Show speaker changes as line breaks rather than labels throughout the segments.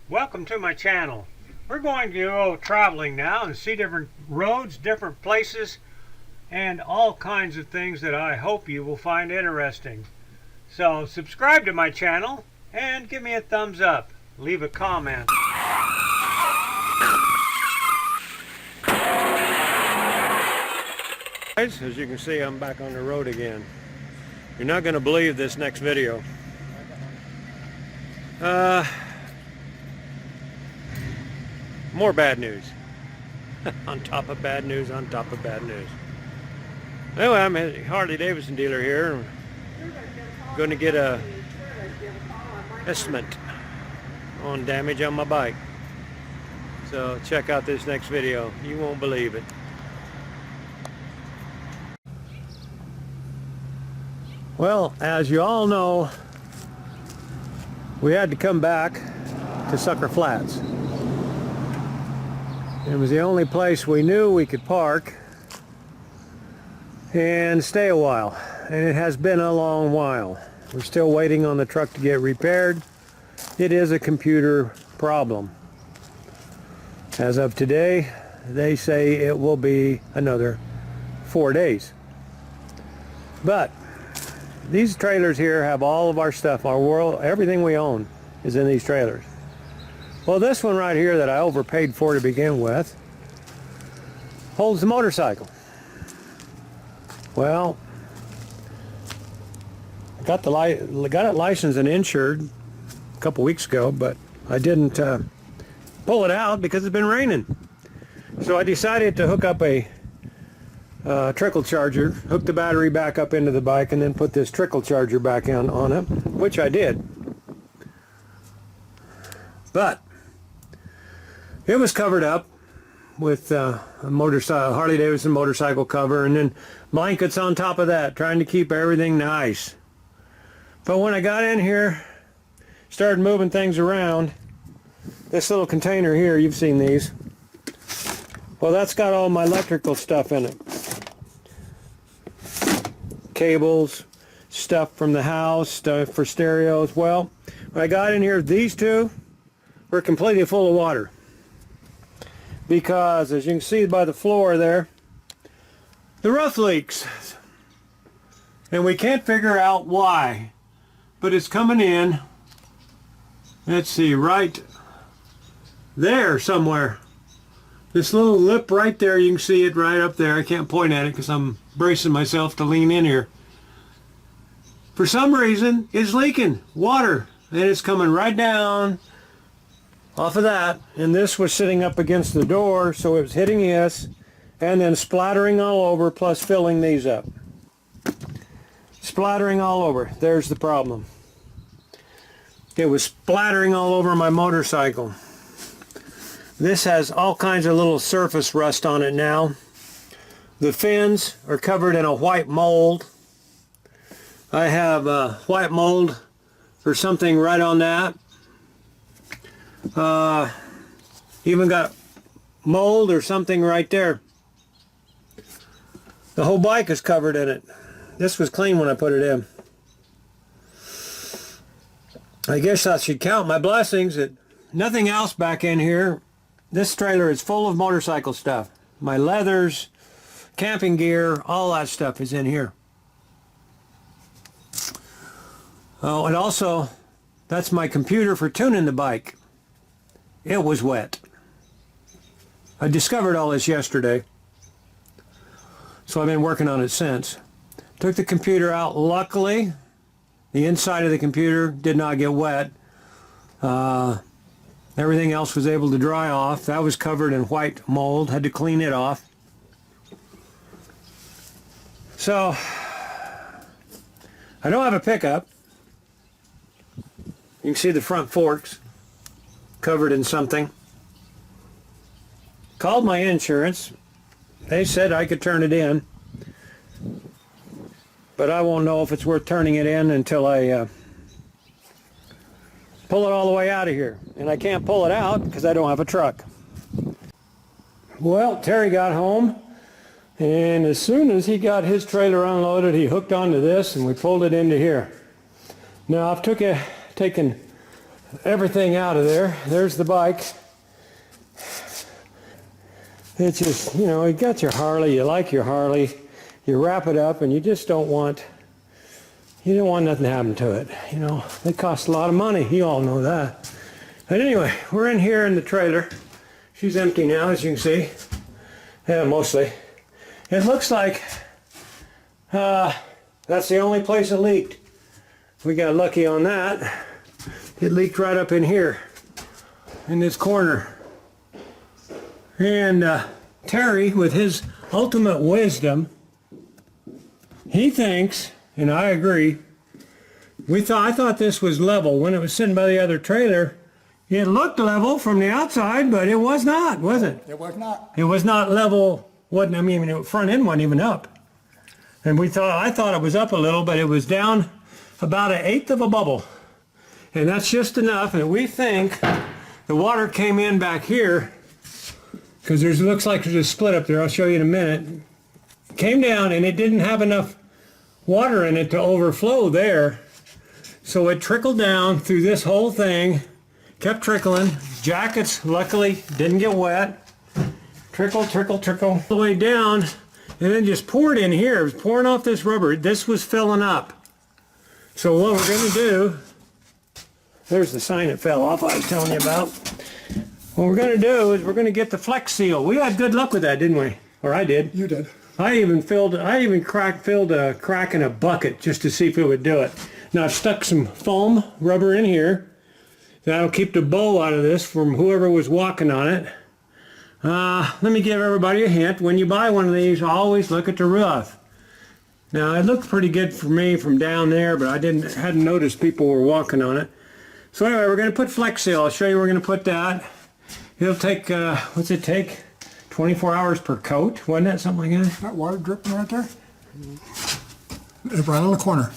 Welcome to my channel. We're going to go traveling now and see different roads, different places, and all kinds of things that I hope you will find interesting. So subscribe to my channel and give me a thumbs up. Leave a comment. Guys, as you can see, I'm back on the road again. You're not going to believe this next video. More bad news. On top of bad news, on top of bad news. Anyway, I'm a Harley Davidson dealer here. I'm going to get a estimate on damage on my bike. So check out this next video. You won't believe it. Well, as you all know, we had to come back to Sucker Flats. It was the only place we knew we could park and stay a while, and it has been a long while. We're still waiting on the truck to get repaired. It is a computer problem. As of today, they say it will be another 4 days. But these trailers here have all of our stuff, our world, everything we own is in these trailers. Well, this one right here that I overpaid for to begin with holds the motorcycle. Well, I got it licensed and insured a couple weeks ago, but I didn't pull it out because it's been raining. So I decided to hook up a trickle charger, hook the battery back up into the bike, and then put this trickle charger back on it, which I did. But it was covered up with a Harley Davidson motorcycle cover, and then blankets on top of that, trying to keep everything nice. But when I got in here, started moving things around, this little container here, you've seen these. Well, that's got all my electrical stuff in it. Cables, stuff from the house, stuff for stereos. Well, when I got in here, these two were completely full of water. Because, as you can see by the floor there, the roof leaks. And we can't figure out why. But it's coming in, let's see, right there somewhere. This little lip right there, you can see it right up there. I can't point at it because I'm bracing myself to lean in here. For some reason, it's leaking water. And it's coming right down off of that, and this was sitting up against the door, so it was hitting this and then splattering all over, plus filling these up. Splattering all over. There's the problem. It was splattering all over my motorcycle. This has all kinds of little surface rust on it now. The fins are covered in a white mold. I have white mold or something right on that. Even got mold or something right there. The whole bike is covered in it. This was clean when I put it in. I guess I should count my blessings that nothing else back in here. This trailer is full of motorcycle stuff. My leathers, camping gear, all that stuff is in here. Oh, and also, that's my computer for tuning the bike. It was wet. I discovered all this yesterday, so I've been working on it since. Took the computer out. Luckily, the inside of the computer did not get wet. Everything else was able to dry off. That was covered in white mold. Had to clean it off. So, I don't have a pickup. You can see the front forks covered in something. Called my insurance. They said I could turn it in, but I won't know if it's worth turning it in until I pull it all the way out of here. And I can't pull it out because I don't have a truck. Well, Terry got home, and as soon as he got his trailer unloaded, he hooked onto this and we pulled it into here. Now I've taken everything out of there. There's the bike. It's just, you know, you got your Harley, you like your Harley, you wrap it up and you just don't want, you don't want nothing to happen to it. You know, they cost a lot of money. You all know that. But anyway, we're in here in the trailer. She's empty now, as you can see. Yeah, mostly. It looks like that's the only place it leaked. We got lucky on that. It leaked right up in here, in this corner. And Terry, with his ultimate wisdom, he thinks, and I agree, I thought this was level. When it was sitting by the other trailer, it looked level from the outside, but it was not, was it?
It was not.
It was not level. I mean, the front end wasn't even up. And I thought it was up a little, but it was down about 1/8 of a bubble. And that's just enough. And we think the water came in back here, because looks like there's a split up there. I'll show you in a minute. Came down and it didn't have enough water in it to overflow there. So it trickled down through this whole thing, kept trickling. Jackets, luckily, didn't get wet. Trickle, trickle, trickle, all the way down, and then just poured in here. It was pouring off this rubber. This was filling up. So what we're going to do, there's the sign that fell off I was telling you about. What we're going to do is we're going to get the Flex Seal. We had good luck with that, didn't we? Or I did.
You did.
I even filled a crack in a bucket just to see if it would do it. Now I've stuck some foam rubber in here. That'll keep the bow out of this from whoever was walking on it. Let me give everybody a hint. When you buy one of these, always look at the roof. Now it looked pretty good for me from down there, but I hadn't noticed people were walking on it. So anyway, we're going to put Flex Seal. I'll show you where we're going to put that. It'll take, what's it take? 24 hours per coat, wasn't it? Something like that?
That water dripping right there? Right on the corner.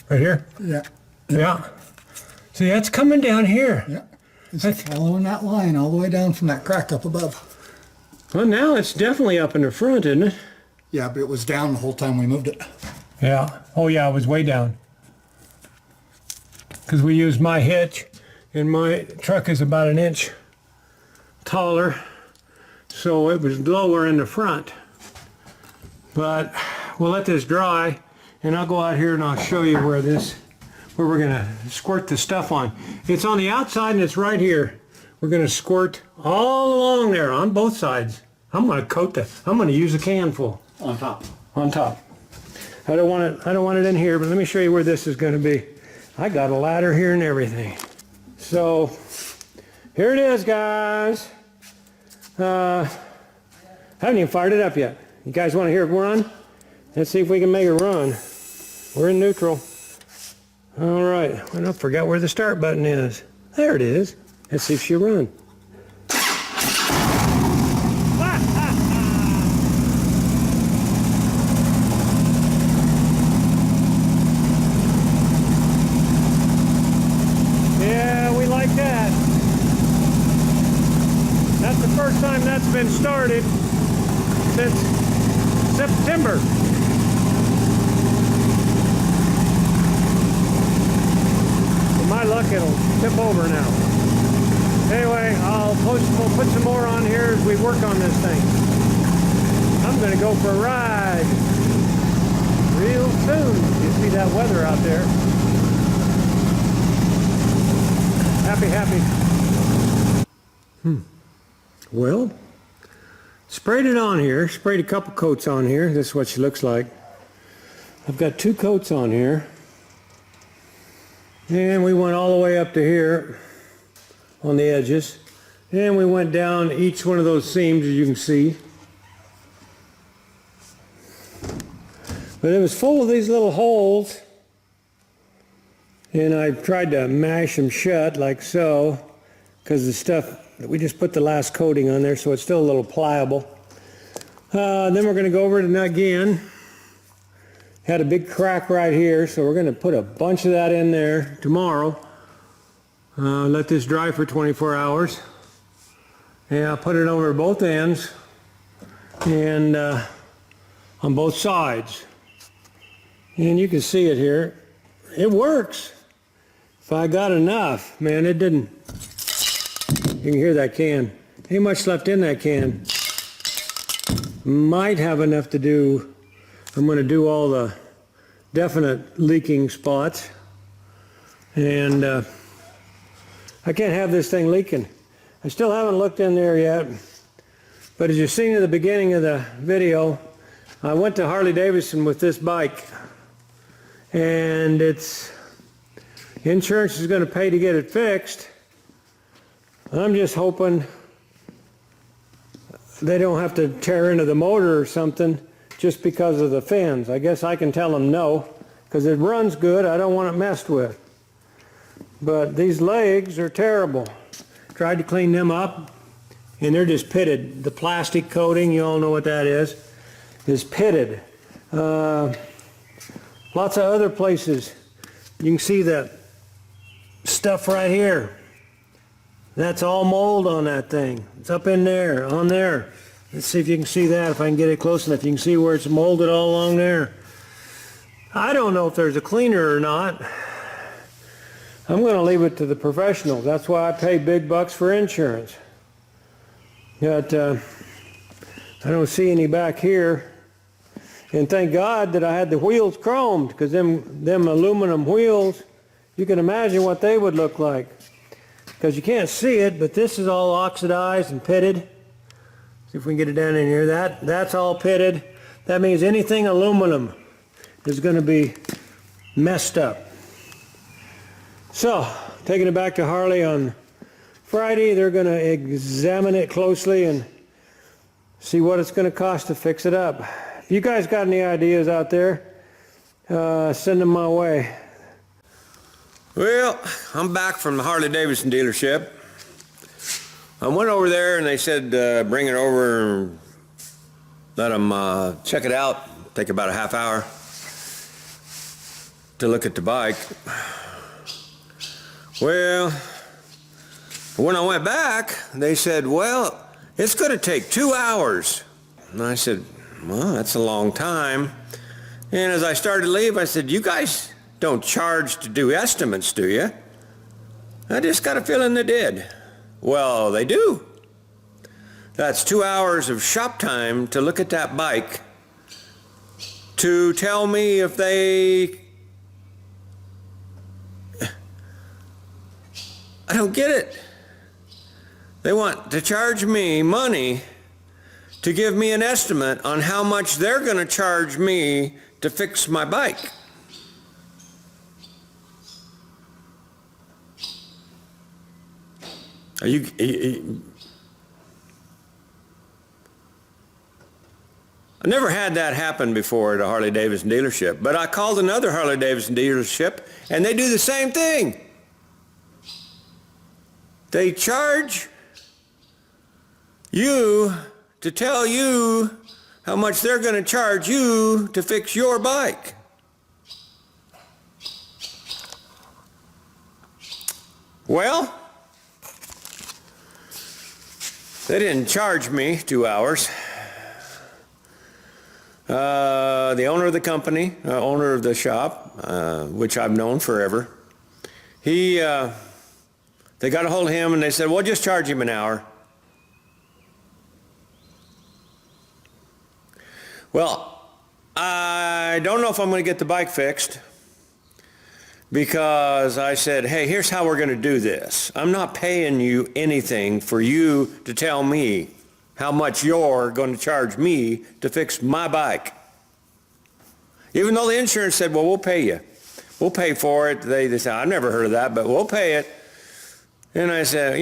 Right here?
Yeah.
Yeah. See, that's coming down here.
Yeah. It's following that line all the way down from that crack up above.
Well, now it's definitely up in the front, isn't it?
Yeah, but it was down the whole time we moved it.
Yeah. Oh, yeah, it was way down. Because we used my hitch, and my truck is about 1 inch taller, so it was lower in the front. But we'll let this dry, and I'll go out here and I'll show you where we're going to squirt the stuff on. It's on the outside and it's right here. We're going to squirt all along there on both sides. I'm going to use a can full.
On top.
On top. I don't want it in here, but let me show you where this is going to be. I got a ladder here and everything. So here it is, guys. Haven't even fired it up yet. You guys want to hear it run? Let's see if we can make it run. We're in neutral. All right, I forgot where the start button is. There it is. Let's see if she'll run. Yeah, we like that. That's the first time that's been started since September. My luck, it'll tip over now. Anyway, we'll put some more on here as we work on this thing. I'm going to go for a ride real soon. You see that weather out there. Happy. Well, sprayed it on here. Sprayed a couple coats on here. This is what she looks like. I've got 2 coats on here. And we went all the way up to here on the edges. And we went down each one of those seams, as you can see. But it was full of these little holes. And I tried to mash them shut like so, because the stuff, we just put the last coating on there, so it's still a little pliable. Then we're going to go over it again. Had a big crack right here, so we're going to put a bunch of that in there tomorrow. Let this dry for 24 hours. And I'll put it over both ends and on both sides. And you can see it here. It works. If I got enough, man, it didn't. You can hear that can. Ain't much left in that can. Might have enough to do. I'm going to do all the definite leaking spots. And I can't have this thing leaking. I still haven't looked in there yet. But as you've seen at the beginning of the video, I went to Harley Davidson with this bike. And insurance is going to pay to get it fixed. I'm just hoping they don't have to tear into the motor or something just because of the fins. I guess I can tell them no, because it runs good. I don't want it messed with. But these legs are terrible. Tried to clean them up, and they're just pitted. The plastic coating, you all know what that is pitted. Lots of other places. You can see that stuff right here. That's all mold on that thing. It's up in there, on there. Let's see if you can see that, if I can get it close enough. You can see where it's molded all along there. I don't know if there's a cleaner or not. I'm going to leave it to the professionals. That's why I pay big bucks for insurance. But I don't see any back here. And thank God that I had the wheels chromed, because them aluminum wheels, you can imagine what they would look like. Because you can't see it, but this is all oxidized and pitted. See if we can get it down in here. That's all pitted. That means anything aluminum is going to be messed up. So, taking it back to Harley on Friday, they're going to examine it closely and see what it's going to cost to fix it up. If you guys got any ideas out there, send them my way.
Well, I'm back from the Harley Davidson dealership. I went over there and they said bring it over and let them check it out. Take about a half hour to look at the bike. Well, when I went back, they said, well, it's going to take 2 hours. And I said, well, that's a long time. And as I started to leave, I said, you guys don't charge to do estimates, do you? I just got a feeling they did. Well, they do. That's 2 hours of shop time to look at that bike to tell me if they... I don't get it. They want to charge me money to give me an estimate on how much they're going to charge me to fix my bike. I never had that happen before at a Harley Davidson dealership, but I called another Harley Davidson dealership and they do the same thing. They charge you to tell you how much they're going to charge you to fix your bike. Well, they didn't charge me 2 hours. The owner of the company, owner of the shop, which I've known forever, they got a hold of him and they said, well, just charge him an hour. Well, I don't know if I'm going to get the bike fixed, because I said, hey, here's how we're going to do this. I'm not paying you anything for you to tell me how much you're going to charge me to fix my bike. Even though the insurance said, well, we'll pay you. We'll pay for it. They said, I've never heard of that, but we'll pay it. And I said,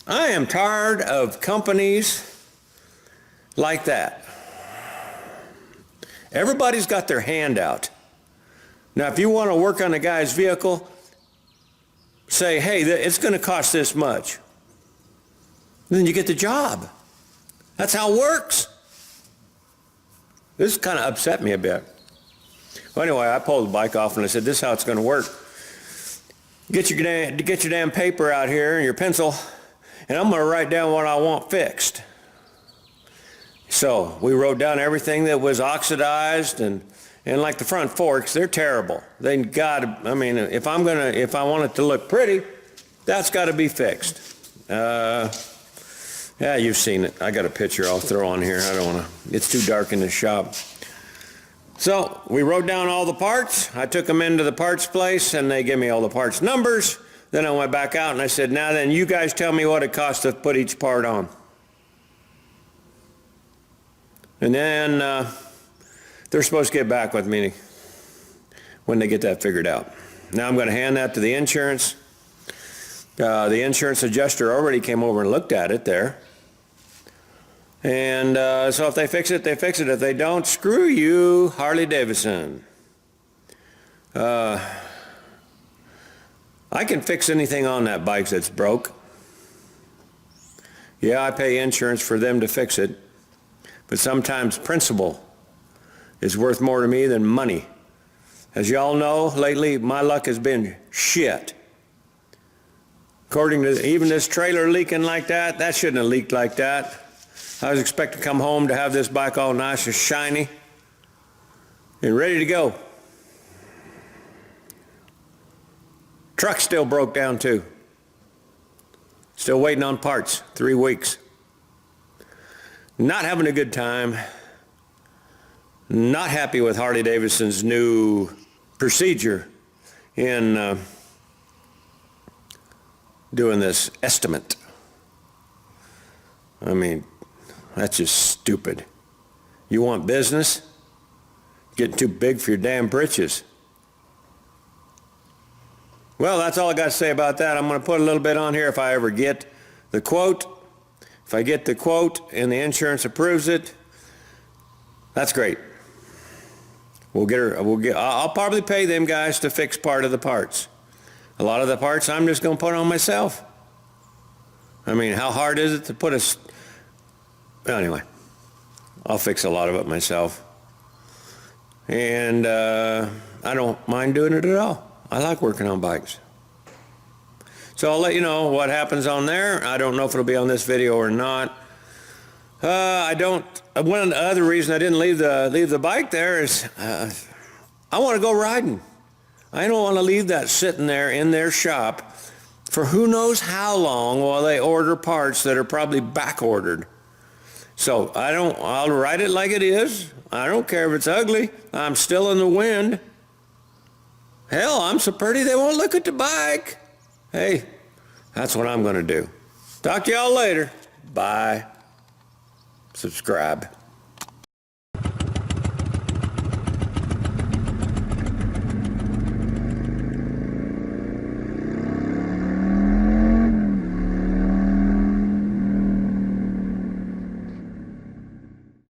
I am tired of companies like that. Everybody's got their hand out. Now, if you want to work on a guy's vehicle, say, hey, it's going to cost this much. Then you get the job. That's how it works. This kind of upset me a bit. Well, anyway, I pulled the bike off and I said, this is how it's going to work. Get your damn paper out here and your pencil, and I'm going to write down what I want fixed. So we wrote down everything that was oxidized and And like the front forks, they're terrible. They gotta, I mean, if I want it to look pretty, that's gotta be fixed. Yeah, you've seen it. I got a picture I'll throw on here. I don't wanna, it's too dark in the shop. So we wrote down all the parts. I took them into the parts place and they gave me all the parts numbers. Then I went back out and I said, now then you guys tell me what it costs to put each part on. And then they're supposed to get back with me when they get that figured out. Now I'm going to hand that to the insurance. The insurance adjuster already came over and looked at it there. And so if they fix it, they fix it. If they don't, screw you, Harley Davidson. I can fix anything on that bike that's broke. Yeah, I pay insurance for them to fix it. But sometimes principle is worth more to me than money. As y'all know, lately my luck has been shit. According to even this trailer leaking like that, that shouldn't have leaked like that. I was expecting to come home to have this bike all nice and shiny and ready to go. Truck still broke down too. Still waiting on parts, 3 weeks. Not having a good time. Not happy with Harley Davidson's new procedure in doing this estimate. I mean, that's just stupid. You want business? Getting too big for your damn britches. Well, that's all I got to say about that. I'm going to put a little bit on here if I ever get the quote. If I get the quote and the insurance approves it, that's great. I'll probably pay them guys to fix part of the parts. A lot of the parts I'm just going to put on myself. I mean, how hard is it to put anyway, I'll fix a lot of it myself. And I don't mind doing it at all. I like working on bikes. So I'll let you know what happens on there. I don't know if it'll be on this video or not. One of the other reasons I didn't leave the bike there is I want to go riding. I don't want to leave that sitting there in their shop for who knows how long while they order parts that are probably back ordered. So I'll ride it like it is. I don't care if it's ugly. I'm still in the wind. Hell, I'm so pretty they won't look at the bike. Hey, that's what I'm going to do. Talk to y'all later. Bye. Subscribe.